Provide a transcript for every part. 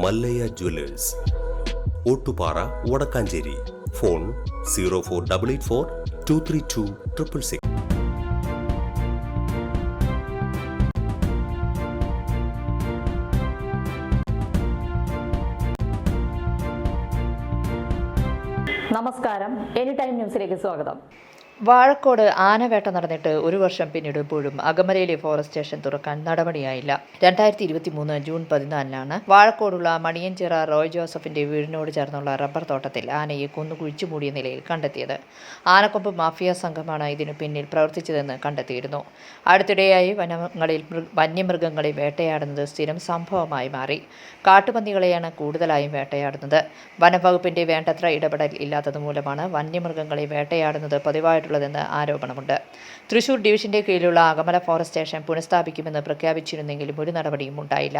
Mallayya Jewellers, Ottupara, Vadakkanchery. Phone 04884 232 666. നമസ്കാരം, any time ന്യൂസിലേക്ക് സ്വാഗതം. വാഴക്കോട് ആനവേട്ട നടന്നിട്ട് ഒരു വർഷം പിന്നിടുമ്പോഴും അകമലയിലെ ഫോറസ്റ്റ് സ്റ്റേഷൻ തുറക്കാൻ നടപടിയായില്ല. 2023 ജൂൺ 14 വാഴക്കോടുള്ള മണിയഞ്ചിറ റോയ് ജോസഫിന്റെ വീടിനോട് ചേർന്നുള്ള റബ്ബർ തോട്ടത്തിൽ ആനയെ കുന്നുകുഴിച്ചു മൂടിയ നിലയിൽ കണ്ടെത്തിയത്. ആനക്കൊമ്പ് മാഫിയ സംഘമാണ് ഇതിനു പിന്നിൽ പ്രവർത്തിച്ചതെന്ന് കണ്ടെത്തിയിരുന്നു. അടുത്തിടെയായി വന്യമൃഗങ്ങളെ വേട്ടയാടുന്നത് സ്ഥിരം സംഭവമായി മാറി. കാട്ടുപന്നികളെയാണ് കൂടുതലായും വേട്ടയാടുന്നത്. വനംവകുപ്പിന്റെ വേണ്ടത്ര ഇടപെടൽ ഇല്ലാത്തതുമൂലമാണ് വന്യമൃഗങ്ങളെ വേട്ടയാടുന്നത് പതിവായിട്ടുള്ളതെന്ന് ആരോപണമുണ്ട്. തൃശൂർ ഡിവിഷന്റെ കീഴിലുള്ള അകമല ഫോറസ്റ്റ് സ്റ്റേഷൻ പുനഃസ്ഥാപിക്കുമെന്ന് പ്രഖ്യാപിച്ചിരുന്നെങ്കിലും ഒരു നടപടിയും ഉണ്ടായില്ല.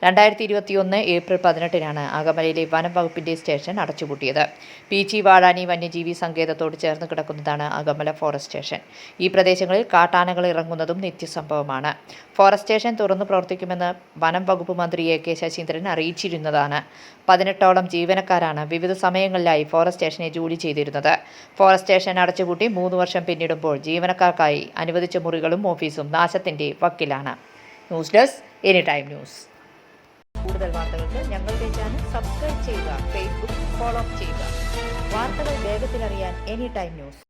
2021 ഏപ്രിൽ 18 അകമലയിലെ വനം വകുപ്പിന്റെ സ്റ്റേഷൻ അടച്ചുപൂട്ടിയത്. പീച്ചി വാഴാനി വന്യജീവി സങ്കേതത്തോട് ചേർന്ന് കിടക്കുന്നതാണ് അകമല ഫോറസ്റ്റ് സ്റ്റേഷൻ. ഈ പ്രദേശങ്ങളിൽ കാട്ടാനകൾ ഇറങ്ങുന്നതും നിത്യസംഭവമാണ്. ഫോറസ്റ്റ് സ്റ്റേഷൻ തുറന്നു പ്രവർത്തിക്കുമെന്ന് വനം വകുപ്പ് മന്ത്രി എ കെ ശശീന്ദ്രൻ അറിയിച്ചിരുന്നതാണ്. 18ഓളം ജീവനക്കാരാണ് വിവിധ സമയങ്ങളിലായി ഫോറസ്റ്റ് സ്റ്റേഷനിൽ ജോലി ചെയ്തിരുന്നത്. ഫോറസ്റ്റ് സ്റ്റേഷൻ അടച്ചുപൂട്ടി 3 വർഷം പിന്നിടുമ്പോൾ ജീവനക്കാർക്കായി അനുവദിച്ച മുറികളും ഓഫീസും നാശത്തിന്റെ വക്കിലാണ്. News desk, any time news. കൂടുതൽ വാർത്തകൾക്ക് ഞങ്ങളുടെ ചാനൽ സബ്സ്ക്രൈബ് ചെയ്യുക, ഫേസ്ബുക്ക് ഫോളോ ചെയ്യുക. വാർത്തകൾ വേഗത്തിലറിയാൻ എനി ടൈം ന്യൂസ്.